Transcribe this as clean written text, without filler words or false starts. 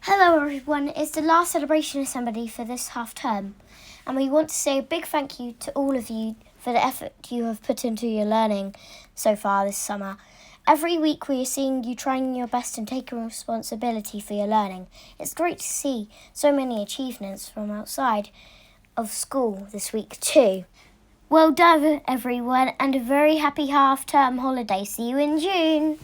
Hello everyone, it's the last celebration assembly for this half term, and we want to say a big thank you to all of you for the effort you have put into your learning so far this summer. Every week we are seeing you trying your best and taking responsibility for your learning. It's great to see so many achievements from outside of school this week too. Well done everyone, and a very happy half term holiday. See you in June.